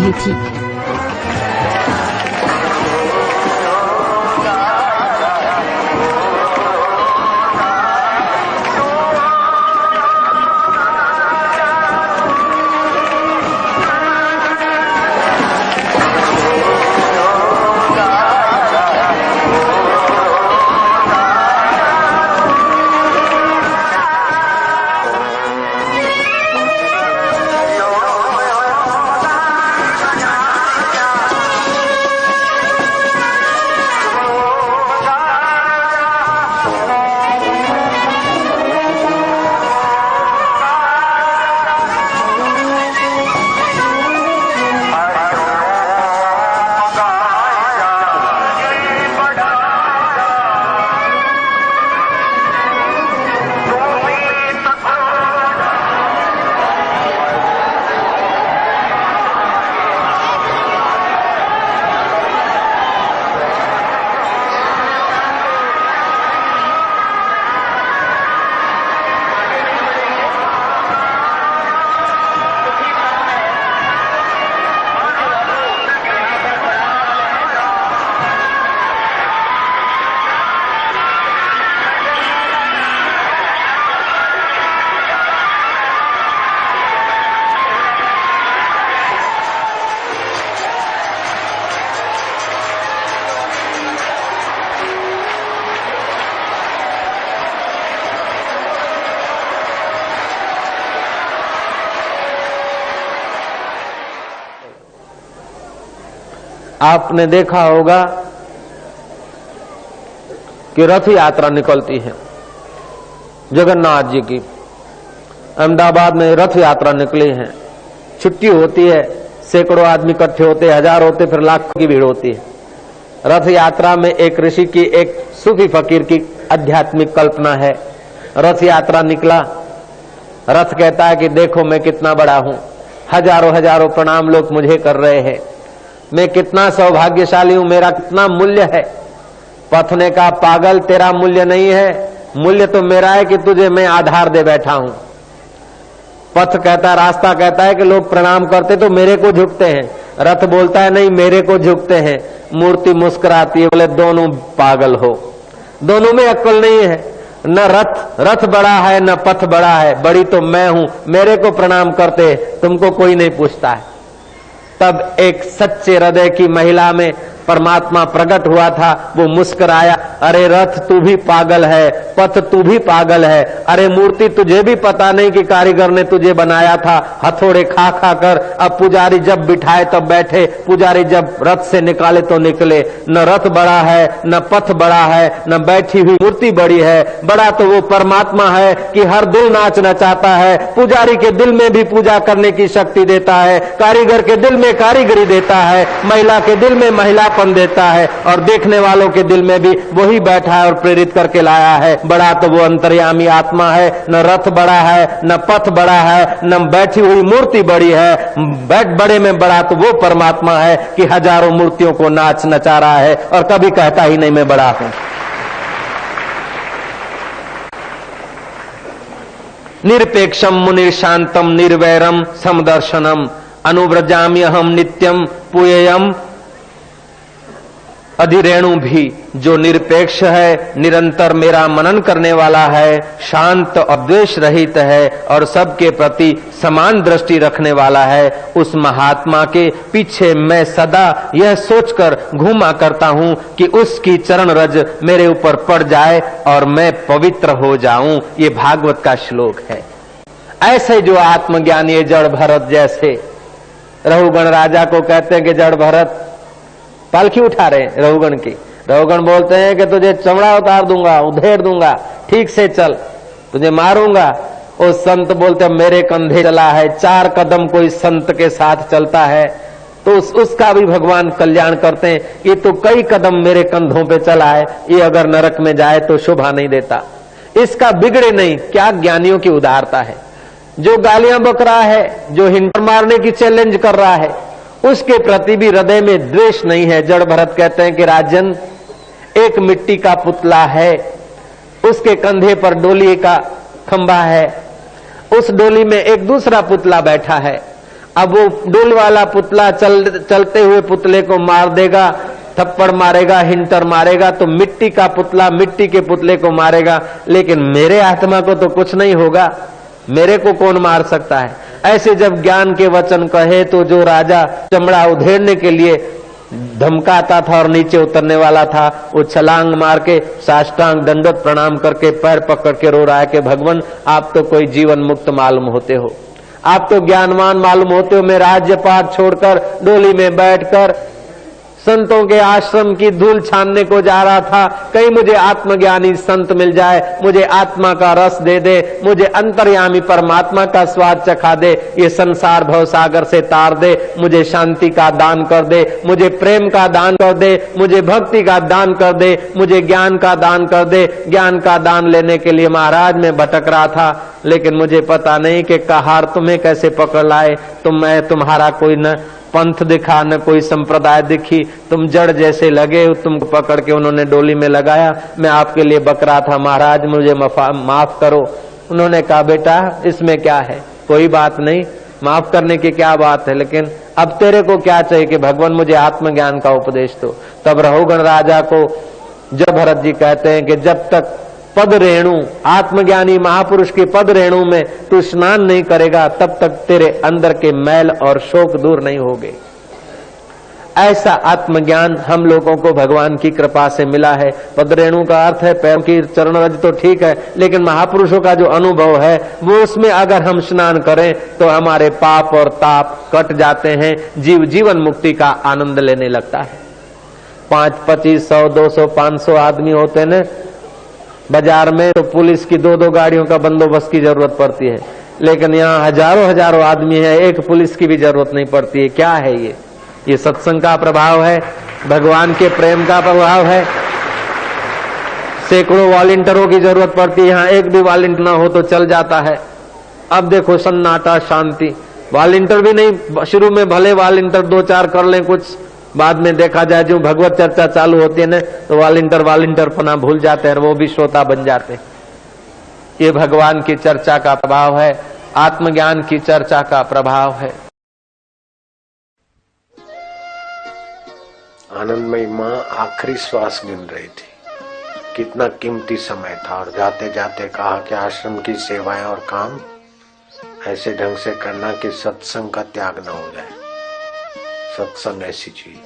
रही थी। आपने देखा होगा कि रथ यात्रा निकलती है जगन्नाथ जी की। अहमदाबाद में रथ यात्रा निकली है, छुट्टी होती है, सैकड़ों आदमी इकट्ठे होते, हजार होते, फिर लाखों की भीड़ होती है। रथ यात्रा में एक ऋषि की, एक सूफी फकीर की आध्यात्मिक कल्पना है। रथ यात्रा निकला, रथ कहता है कि देखो मैं कितना बड़ा हूं, हजारों हजारों प्रणाम लोग मुझे कर रहे हैं, मैं कितना सौभाग्यशाली हूं, मेरा कितना मूल्य है। पथ ने कहा पागल, तेरा मूल्य नहीं है, मूल्य तो मेरा है कि तुझे मैं आधार दे बैठा हूं। पथ कहता, रास्ता कहता है कि लोग प्रणाम करते तो मेरे को झुकते हैं, रथ बोलता है नहीं मेरे को झुकते हैं। मूर्ति मुस्कुराती है, बोले दोनों पागल हो, दोनों में अक्ल नहीं है। न रथ बड़ा है न पथ बड़ा है, बड़ी तो मैं हूं, मेरे को प्रणाम करते, तुमको कोई नहीं पूछता है। तब एक सच्चे हृदय की महिला में परमात्मा प्रकट हुआ था, वो मुस्कुराया, अरे रथ तू भी पागल है, पथ तू भी पागल है, अरे मूर्ति तुझे भी पता नहीं कि कारीगर ने तुझे बनाया था हथौड़े खा खा कर। अब पुजारी जब बिठाए तब बैठे, पुजारी जब रथ से निकाले तो निकले। न रथ बड़ा है न पथ बड़ा है न बैठी हुई मूर्ति बड़ी है, बड़ा तो वो परमात्मा है कि हर दिल नाचना चाहता है। पुजारी के दिल में भी पूजा करने की शक्ति देता है, कारीगर के दिल में कारीगरी देता है, महिला के दिल में महिला देता है, और देखने वालों के दिल में भी वही बैठा है और प्रेरित करके लाया है। बड़ा तो वो अंतर्यामी आत्मा है, न रथ बड़ा है न पथ बड़ा है न बैठी हुई मूर्ति बड़ी है, बड़े में बड़ा तो वो परमात्मा है कि हजारों मूर्तियों को नाच नचा रहा है और कभी कहता ही नहीं मैं बड़ा हूं। निरपेक्षम मुनि शांतम निर्वैरम समदर्शनम अनुव्रजाम्यहम नित्यम पुयेयम अधिरेणु भी। जो निरपेक्ष है, निरंतर मेरा मनन करने वाला है, शांत और द्वेष रहित है और सबके प्रति समान दृष्टि रखने वाला है, उस महात्मा के पीछे मैं सदा यह सोचकर घूमा करता हूं कि उसकी चरण रज मेरे ऊपर पड़ जाए और मैं पवित्र हो जाऊं। ये भागवत का श्लोक है। ऐसे जो आत्मज्ञानी जड़ भरत जैसे, रहुगण राजा को कहते हैं कि जड़ भरत पालकी उठा रहे रहुगण की, रहुगण बोलते हैं कि तुझे चमड़ा उतार दूंगा, उधेड़ दूंगा, ठीक से चल, तुझे मारूंगा। और संत बोलते मेरे कंधे चला है, 4 कदम कोई संत के साथ चलता है तो उसका भी भगवान कल्याण करते हैं। ये तो कई कदम मेरे कंधों पे चला है, ये अगर नरक में जाए तो शोभा नहीं देता, इसका बिगड़े नहीं। क्या ज्ञानियों की उदारता है। जो गालियां बक रहा है, जो हिंटर मारने की चैलेंज कर रहा है, उसके प्रति भी हृदय में द्वेष नहीं है। जड़ भरत कहते हैं कि राजन, एक मिट्टी का पुतला है, उसके कंधे पर डोली का खंभा है, उस डोली में एक दूसरा पुतला बैठा है, अब वो डोल वाला पुतला चलते हुए पुतले को मार देगा, थप्पड़ मारेगा, हिंटर मारेगा, तो मिट्टी का पुतला मिट्टी के पुतले को मारेगा, लेकिन मेरे आत्मा को तो कुछ नहीं होगा, मेरे को कौन मार सकता है। ऐसे जब ज्ञान के वचन कहे तो जो राजा चमड़ा उधेड़ने के लिए धमकाता था और नीचे उतरने वाला था, वो छलांग मार के साष्टांग दंडवत प्रणाम करके पैर पकड़ के रो रहा है कि भगवान आप तो कोई जीवन मुक्त मालूम होते हो, आप तो ज्ञानवान मालूम होते हो। मैं राज्य पाठ छोड़कर डोली में बैठकर संतों के आश्रम की धूल छानने को जा रहा था, कहीं मुझे आत्मज्ञानी संत मिल जाए, मुझे आत्मा का रस दे दे, मुझे अंतर्यामी परमात्मा का स्वाद चखा दे, ये संसार भव सागर से तार दे, मुझे शांति का दान कर दे, मुझे प्रेम का दान कर दे, मुझे भक्ति का दान कर दे, मुझे ज्ञान का दान कर दे। ज्ञान का दान लेने के लिए महाराज मैं भटक रहा था, लेकिन मुझे पता नहीं कि कहार तुम्हें कैसे पकड़ लाए। तुम्हारा कोई न पंथ दिखा न कोई संप्रदाय दिखी, तुम जड़ जैसे लगे, तुमको पकड़ के उन्होंने डोली में लगाया। मैं आपके लिए बक रहा था, महाराज मुझे माफ करो। उन्होंने कहा बेटा इसमें क्या है, कोई बात नहीं, माफ करने की क्या बात है, लेकिन अब तेरे को क्या चाहिए कि भगवान मुझे आत्मज्ञान का उपदेश दो। तब रहुगण राजा को जब भरत जी कहते हैं कि जब तक पद रेणु आत्मज्ञानी महापुरुष के पद रेणु में तू स्नान नहीं करेगा तब तक तेरे अंदर के मैल और शोक दूर नहीं होंगे। ऐसा आत्मज्ञान हम लोगों को भगवान की कृपा से मिला है। पद रेणु का अर्थ है पैर की चरण रज, तो ठीक है, लेकिन महापुरुषों का जो अनुभव है वो उसमें अगर हम स्नान करें तो हमारे पाप और ताप कट जाते हैं, जीवन मुक्ति का आनंद लेने लगता है। 5, 25, 100, 200, 500 आदमी होते न बाजार में, तो पुलिस की 2-2 गाड़ियों का बंदोबस्त की जरूरत पड़ती है, लेकिन यहाँ हजारों आदमी है, एक पुलिस की भी जरूरत नहीं पड़ती है। क्या है ये सत्संग का प्रभाव है, भगवान के प्रेम का प्रभाव है। सैकड़ों वॉलंटियरों की जरूरत पड़ती है, यहाँ एक भी वॉलंटियर ना हो तो चल जाता है। अब देखो सन्नाटा, शांति, वॉलंटियर भी नहीं, शुरू में भले वॉलंटियर 2-4 कर लें कुछ, बाद में देखा जाए जो भगवत चर्चा चालू होती है ना तो वॉलंटियर पना भूल जाते हैं, वो भी श्रोता बन जाते हैं। ये भगवान की चर्चा का प्रभाव है, आत्मज्ञान की चर्चा का प्रभाव है। आनंदमयी माँ आखिरी श्वास गिन रही थी, कितना कीमती समय था, और जाते जाते कहा कि आश्रम की सेवाएं और काम ऐसे ढंग से करना कि सत्संग का त्याग न हो जाए। सत्संग ऐसी चीज